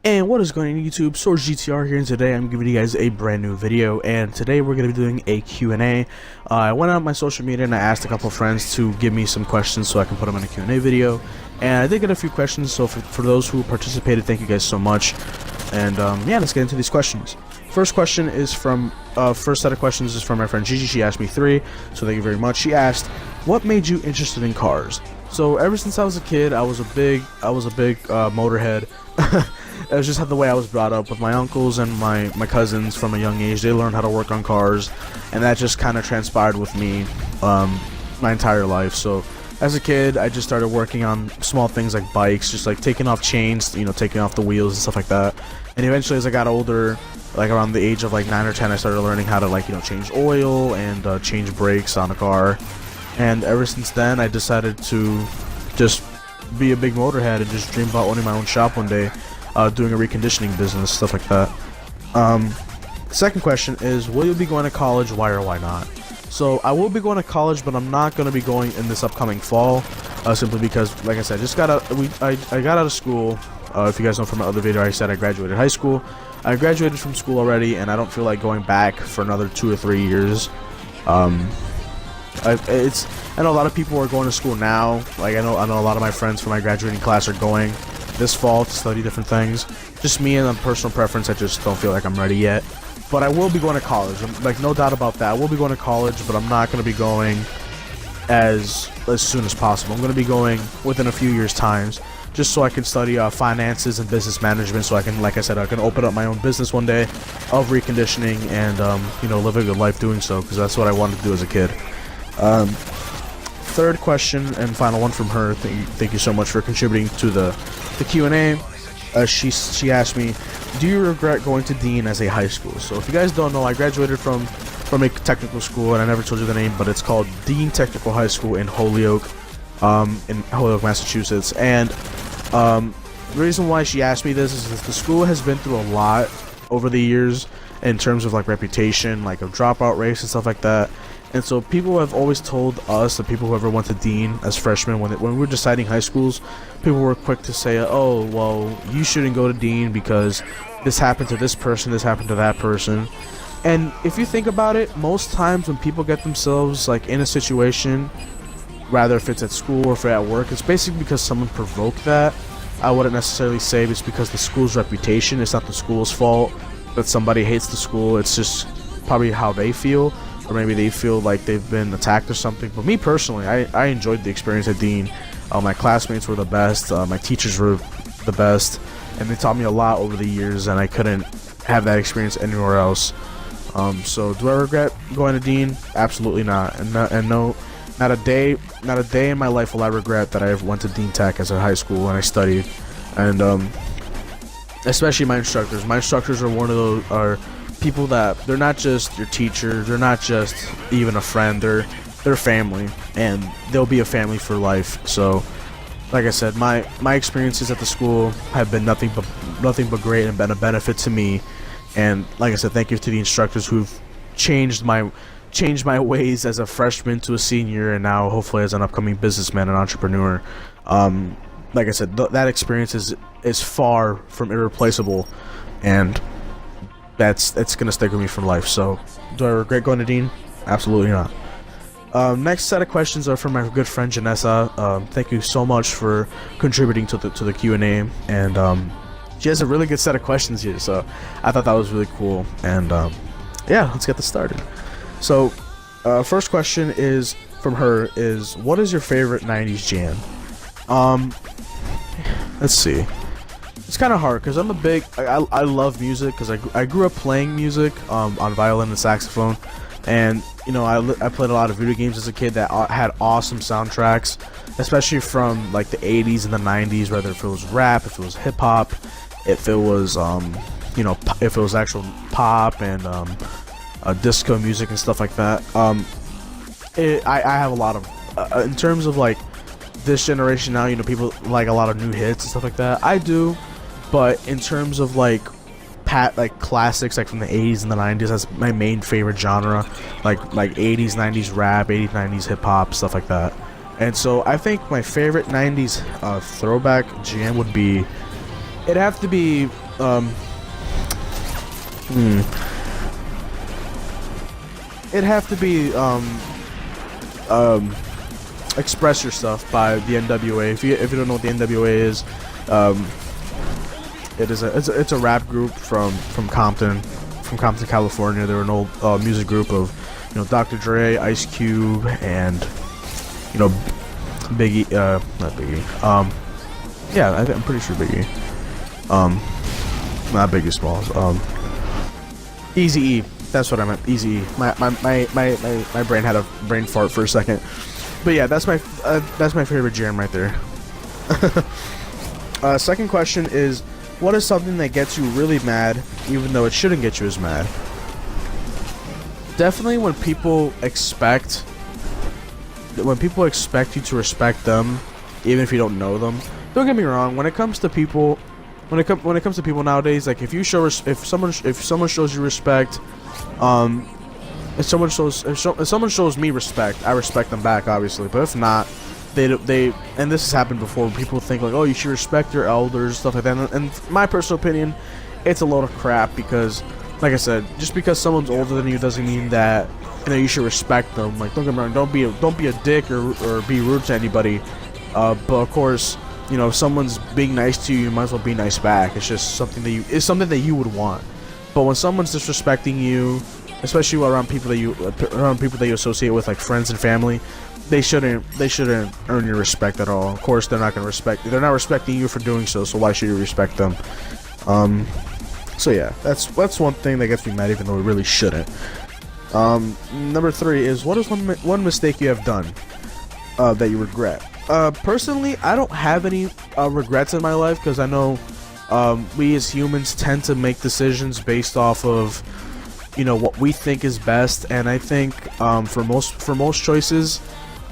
And what is going on YouTube? Source GTR here, and today I'm giving you guys a brand new video, and today we're going to be doing a Q&A. I went on my social media and I asked a couple of friends to give me some questions so I can put them in a Q&A video, and I did get a few questions, so for those who participated, thank you guys so much. And yeah, let's get into these questions. First question is from, first set of questions is from my friend Gigi. She asked me 3, so thank you very much. She asked, what made you interested in cars? So ever since I was a kid, I was a big motorhead. It was just the way I was brought up with my uncles and my cousins from a young age. They learned how to work on cars, and that just kind of transpired with me my entire life. So as a kid, I just started working on small things like bikes, just like taking off chains, taking off the wheels and stuff like that. And eventually, as I got older, like around the age of like 9 or 10, I started learning how to change oil and change brakes on a car. And ever since then, I decided to just be a big motorhead and just dream about owning my own shop one day. Doing a reconditioning business, stuff like that. Second question is, will you be going to college? Why or why not? So I will be going to college, but I'm not going to be going in this upcoming fall, simply because, like I said, I got out of school. If you guys know from my other video, I said I graduated high school. I graduated from school already, and I don't feel like going back for another 2 or 3 years. I know a lot of people are going to school now. Like I know a lot of my friends from my graduating class are going this fall to study different things. Just me and a personal preference, I just don't feel like I'm ready yet. But I will be going to college. Like, no doubt about that. I will be going to college, but I'm not going to be going as soon as possible. I'm going to be going within a few years' times, just so I can study finances and business management, so I can, like I said, I can open up my own business one day of reconditioning and live a good life doing so, because that's what I wanted to do as a kid. Third question and final one from her. Thank you so much for contributing to the Q&A. She asked me, do you regret going to Dean as a high school? So if you guys don't know, I graduated from a technical school, and I never told you the name, but it's called Dean Technical High School in Holyoke, Massachusetts. And the reason why she asked me this is that the school has been through a lot over the years in terms of like reputation, like a dropout rates and stuff like that. And so people have always told us, the people who ever went to Dean as freshmen, when we were deciding high schools, people were quick to say, oh, well, you shouldn't go to Dean because this happened to this person, this happened to that person. And if you think about it, most times when people get themselves like in a situation, rather if it's at school or if it's at work, it's basically because someone provoked that. I wouldn't necessarily say it's because the school's reputation. It's not the school's fault that somebody hates the school. It's just probably how they feel. Or maybe they feel like they've been attacked or something. But me personally, I enjoyed the experience at Dean. My classmates were the best. My teachers were the best. And they taught me a lot over the years, and I couldn't have that experience anywhere else. So do I regret going to Dean? Absolutely not. And no, not a day in my life will I regret that I went to Dean Tech as a high school and I studied. And especially my instructors. My instructors are one of those people that they're not just your teacher, they're not just even a friend, they're family, and they'll be a family for life. So like I said, my experiences at the school have been nothing but great and been a benefit to me. And like I said, thank you to the instructors who've changed my ways as a freshman to a senior, and now hopefully as an upcoming businessman and entrepreneur. Like I said, that experience is far from irreplaceable, and it's gonna stick with me for life. So do I regret going to Dean? Absolutely not. Next set of questions are from my good friend Janessa. Thank you so much for contributing to the Q&A, and she has a really good set of questions here, so I thought that was really cool. And yeah, let's get this started. So first question is from her is, what is your favorite 90s jam? Let's see. It's kind of hard because I'm a big I love music because I grew up playing music on violin and saxophone, and I played a lot of video games as a kid that had awesome soundtracks, especially from like the 80s and the 90s, whether if it was rap, if it was hip hop, if it was if it was actual pop and disco music and stuff like that. I have a lot of in terms of like this generation now, people like a lot of new hits and stuff like that. I do. But in terms of like classics like from the 80s and the 90s, that's my main favorite genre, like 80s 90s rap, 80s 90s hip hop, stuff like that. And so I think my favorite 90s throwback jam would be, it'd have to be it'd have to be Express Yourself by the NWA. If you don't know what the NWA is, it's a rap group from Compton, California. They're an old music group of, you know, Dr. Dre, Ice Cube, and, you know, Biggie. Not Biggie. Yeah, I'm pretty sure Biggie. Not Biggie Smalls. Eazy-E. That's what I meant. Eazy-E. My brain had a brain fart for a second. But yeah, that's my favorite jam right there. Second question is, what is something that gets you really mad, even though it shouldn't get you as mad? Definitely when people expect you to respect them, even if you don't know them. Don't get me wrong. When it comes to people nowadays, like if someone shows you respect, if someone shows me respect, I respect them back, obviously. But if not, they and this has happened before. People think like, oh, you should respect your elders, stuff like that. And in my personal opinion, it's a load of crap, because, like I said, just because someone's older than you doesn't mean that, you know, you should respect them. Like, don't get me wrong, don't be a dick or be rude to anybody. But of course, you know, if someone's being nice to you, you might as well be nice back. It's just something that you would want. But when someone's disrespecting you, especially around people that you associate with, like friends and family, they shouldn't earn your respect at all. Of course, they're not respecting you for doing so. So why should you respect them? So yeah, that's one thing that gets me mad, even though it really shouldn't. Number 3 is, what is one mistake you have done that you regret? Personally, I don't have any regrets in my life, because I know we as humans tend to make decisions based off of, you know, what we think is best. And I think for most choices,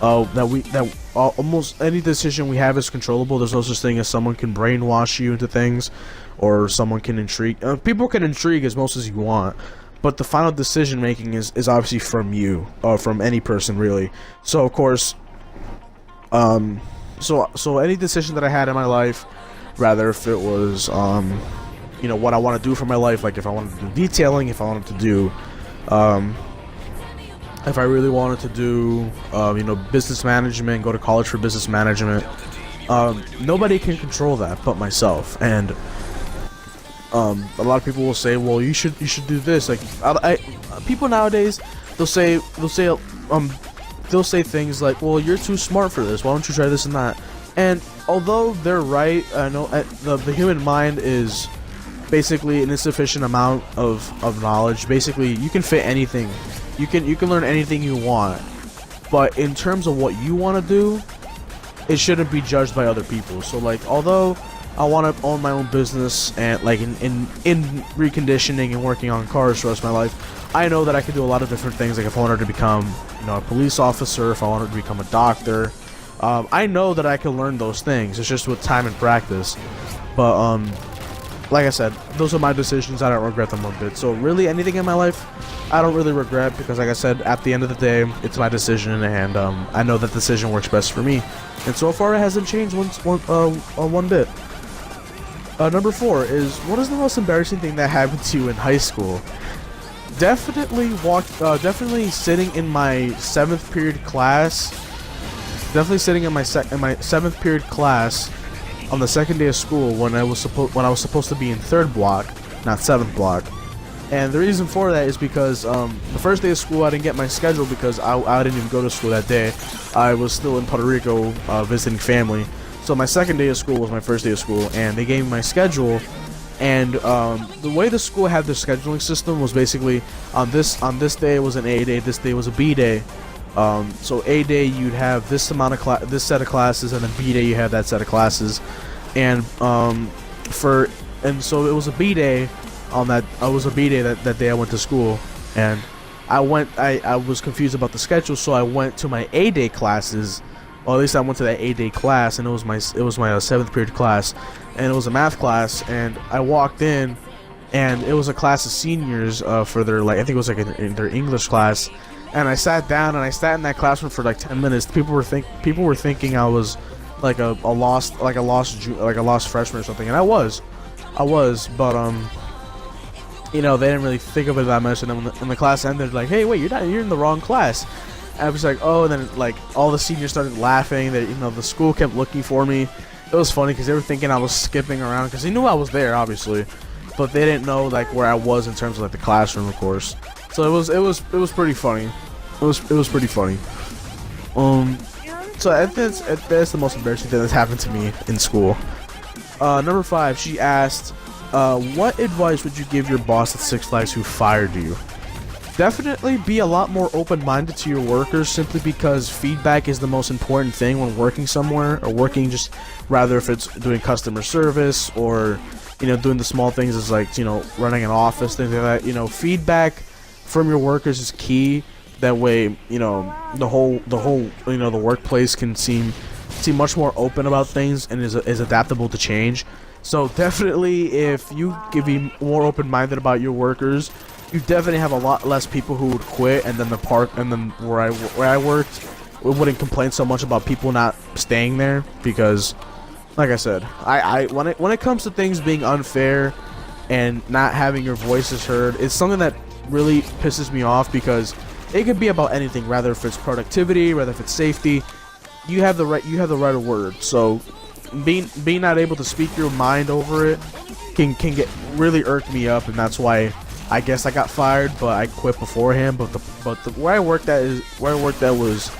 almost any decision we have is controllable. There's no such thing as someone can brainwash you into things, or someone can intrigue. People can intrigue as much as you want, but the final decision making is obviously from you, or from any person, really. So of course, so any decision that I had in my life, rather if it was you know, what I want to do for my life, like if I wanted to do detailing, if I wanted to do if I really wanted to do you know, business management, go to college for business management, nobody can control that but myself. And a lot of people will say, well, you should do this. Like people nowadays, they'll say things like, well, you're too smart for this, why don't you try this and that. And although they're right, I know the human mind is basically an insufficient amount of knowledge. Basically, you can fit anything, you can learn anything you want, but in terms of what you want to do, it shouldn't be judged by other people. So like, although I want to own my own business and like in reconditioning and working on cars for the rest of my life, I know that I could do a lot of different things. Like if I wanted to become, you know, a police officer, if I wanted to become a doctor, I know that I can learn those things. It's just with time and practice. But like I said, those are my decisions. I don't regret them one bit. So really, anything in my life, I don't really regret, because like I said, at the end of the day, it's my decision, and I know that decision works best for me. And so far, it hasn't changed one bit. Number 4 is, what is the most embarrassing thing that happened to you in high school? Definitely sitting in my 7th period class. Definitely sitting in my 7th period class on the second day of school when I was supposed to be in 3rd block, not 7th block. And the reason for that is because the first day of school I didn't get my schedule, because I didn't even go to school that day. I was still in Puerto Rico visiting family. So my second day of school was my first day of school, and they gave me my schedule. And the way the school had their scheduling system was basically on this day it was an A day, this day was a B day. So A day you'd have this set of classes, and then B day you have that set of classes. And so it was a B day on that. I was a B day that day I went to school, and I was confused about the schedule, so I went to my A day classes. Well, at least I went to that A day class, and it was my 7th period class, and it was a math class. And I walked in, and it was a class of seniors for their, like, I think it was like in their English class. And I sat down, and I sat in that classroom for like 10 minutes. People were thinking I was like a lost freshman or something, and I was. I was, but you know, they didn't really think of it that much. And then when the class ended, like, hey, wait, you're in the wrong class. And I was like, oh, and then like all the seniors started laughing. That, you know, the school kept looking for me. It was funny because they were thinking I was skipping around because they knew I was there, obviously, but they didn't know like where I was in terms of like the classroom, of course. So it was pretty funny. It was pretty funny. So that's the most embarrassing thing that's happened to me in school. Number 5, she asked, what advice would you give your boss at Six Flags who fired you? Definitely be a lot more open-minded to your workers, simply because feedback is the most important thing when working somewhere, or working just rather if it's doing customer service or, you know, doing the small things as like, you know, running an office, things like that. You know, feedback from your workers is key. That way, you know, the whole you know, the workplace can seem much more open about things and is adaptable to change. So definitely, if you can be more open-minded about your workers, you definitely have a lot less people who would quit, and then where I worked, we wouldn't complain so much about people not staying there, because like I said, when it comes to things being unfair and not having your voices heard, it's something that really pisses me off, because it could be about anything, rather if it's productivity, rather if it's safety. You have the right of word. So being not able to speak your mind over it can get really irk me up, and that's why I guess I got fired, but I quit beforehand. But where I worked at was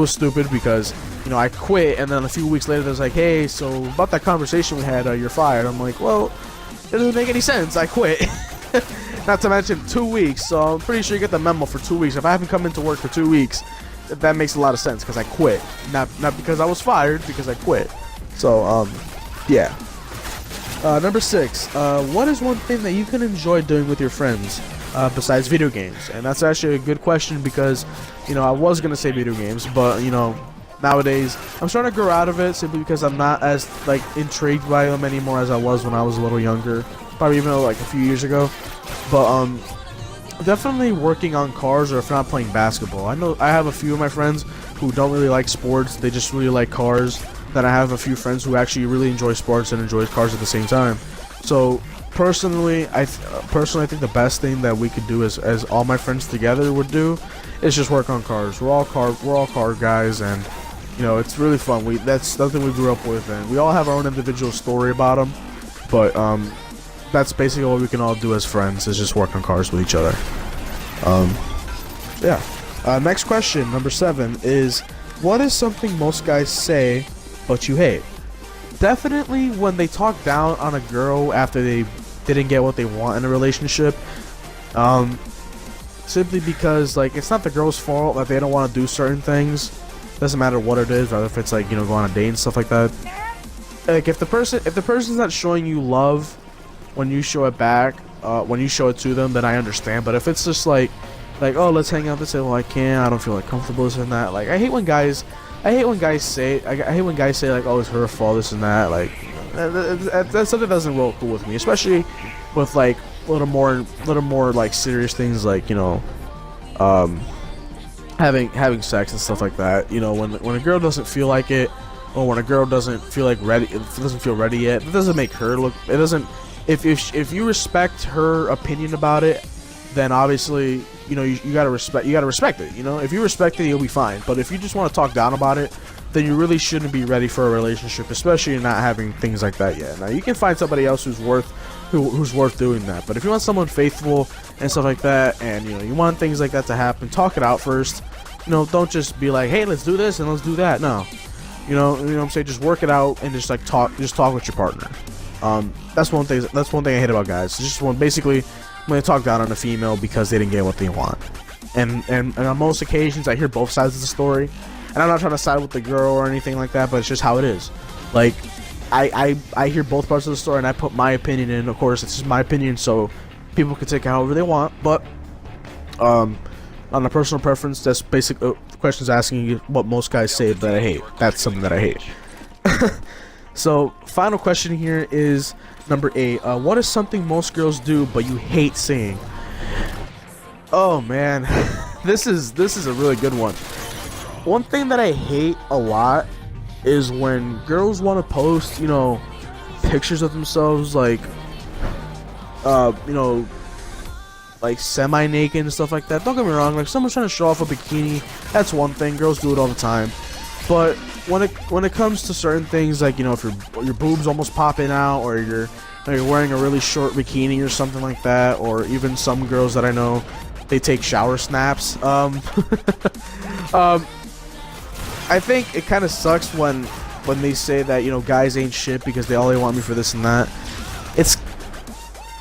stupid, because, you know, I quit, and then a few weeks later there's like, hey, so about that conversation we had, you're fired. I'm like, well, it doesn't make any sense. I quit. Not to mention 2 weeks, so I'm pretty sure you get the memo for 2 weeks. If I haven't come into work for 2 weeks, that makes a lot of sense, because I quit. Not because I was fired, because I quit. So, yeah. Number 6, what is one thing that you can enjoy doing with your friends, besides video games? And that's actually a good question, because, you know, I was going to say video games, but, you know, nowadays, I'm starting to grow out of it, simply because I'm not as, like, intrigued by them anymore as I was when I was a little younger. Probably even, like, a few years ago. But, definitely working on cars, or if not, playing basketball. I know I have a few of my friends who don't really like sports, they just really like cars. Then I have a few friends who actually really enjoy sports and enjoy cars at the same time. So personally, I think the best thing that we could do, as all my friends together would do, is just work on cars. We're all car guys, and, you know, it's really fun. That's something we grew up with, and we all have our own individual story about them. But that's basically what we can all do as friends, is just work on cars with each other. Yeah. Next question, number 7, is what is something most guys say but you hate? Definitely when they talk down on a girl after they didn't get what they want in a relationship. Simply because, like, it's not the girl's fault that they don't want to do certain things. Doesn't matter what it is, whether if it's like, you know, go on a date and stuff like that. Like, if the person's not showing you love when you show it back, when you show it to them, then I understand. But if it's just like, oh, let's hang out, they say, well, I can't, I don't feel like comfortable, this and that. Like, I hate when guys say like, oh, it's her fault, this and that. Like, that's something that doesn't roll cool with me, especially with like little more like serious things, like, you know, having sex and stuff like that. You know, when a girl doesn't feel like it, or when a girl doesn't feel like ready, doesn't feel ready yet, it doesn't make her look. It doesn't. If you respect her opinion about it, then obviously, you know, you gotta respect it. You know, if you respect it, you'll be fine. But if you just want to talk down about it, then you really shouldn't be ready for a relationship, especially not having things like that yet. Now, you can find somebody else who's worth doing that. But if you want someone faithful and stuff like that, and, you know, you want things like that to happen, talk it out first. You know, don't just be like, hey, let's do this and let's do that. No, you know what I'm saying. Just work it out and just like talk with your partner. That's one thing I hate about guys. It's just basically when they talk down on a female because they didn't get what they want. And on most occasions, I hear both sides of the story. And I'm not trying to side with the girl or anything like that, but it's just how it is. Like, I hear both parts of the story, and I put my opinion in. Of course, it's just my opinion, so people can take it however they want. But on a personal preference, that's basic. The question's asking you what most guys say that I hate. That's something that I hate. So, final question here is number 8. What is something most girls do but you hate seeing? Oh man, this is a really good one. One thing that I hate a lot is when girls want to post, you know, pictures of themselves, like you know, like semi-naked and stuff like that. Don't get me wrong, like someone's trying to show off a bikini, that's one thing. Girls do it all the time. But when it comes to certain things, like, you know, if your boobs almost popping out, or you're wearing a really short bikini or something like that, or even some girls that I know, they take shower snaps. I think it kind of sucks when they say that, you know, guys ain't shit because they want me for this and that.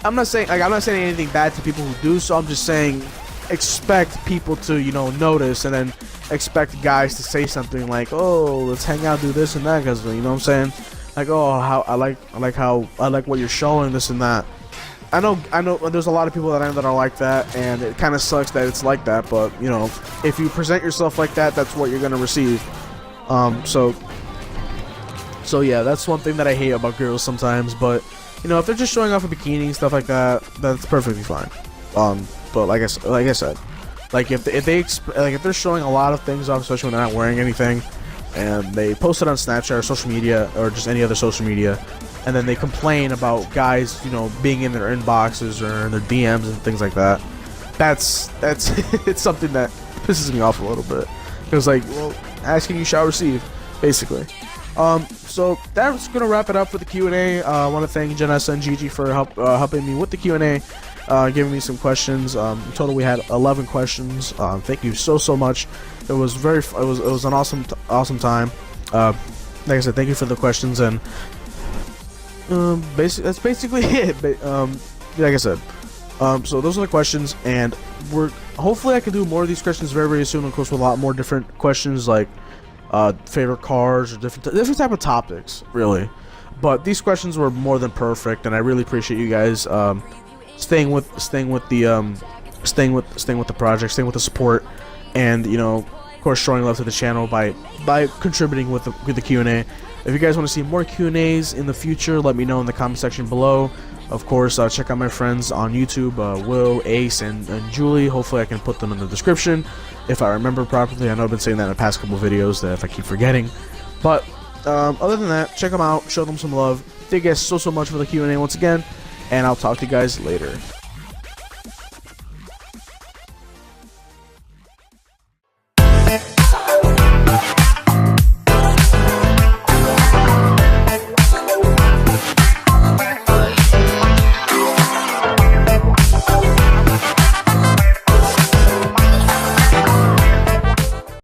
I'm not saying anything bad to people who do so. I'm just saying, expect people to, you know, notice, and then expect guys to say something like, "Oh, let's hang out, do this and that," because, you know what I'm saying? Like, "Oh, how I like what you're showing, this and that." I know there's a lot of people that I know that are like that, and it kind of sucks that it's like that, but, you know, if you present yourself like that, that's what you're gonna receive. So yeah, that's one thing that I hate about girls sometimes. But, you know, if they're just showing off a bikini and stuff like that, that's perfectly fine. But like I said, like if they're showing a lot of things off, especially when they're not wearing anything, and they post it on Snapchat or social media or just any other social media, and then they complain about guys, you know, being in their inboxes or in their DMs and things like that, that's it's something that pisses me off a little bit. Because, like, well, asking you shall receive, basically. So that's gonna wrap it up for the Q&A. I want to thank Janessa and Gigi for helping me with the Q&A, giving me some questions. In total, we had 11 questions. Thank you so much. It was an awesome time. Like I said, thank you for the questions, and that's basically it. Like I said, so those are the questions, and hopefully I can do more of these questions very soon. Of course, with a lot more different questions, like favorite cars or different type of topics, really. But these questions were more than perfect, and I really appreciate you guys staying with the project, staying with the support, and, you know, of course, showing love to the channel by contributing with the Q&A. If you guys want to see more Q&As in the future, let me know in the comment section below. Of course, check out my friends on YouTube, Will, Ace, and Julie. Hopefully I can put them in the description if I remember properly. I know I've been saying that in the past couple videos, that if I keep forgetting. But other than that, check them out, show them some love. Thank you guys so much for the Q&A once again, and I'll talk to you guys later.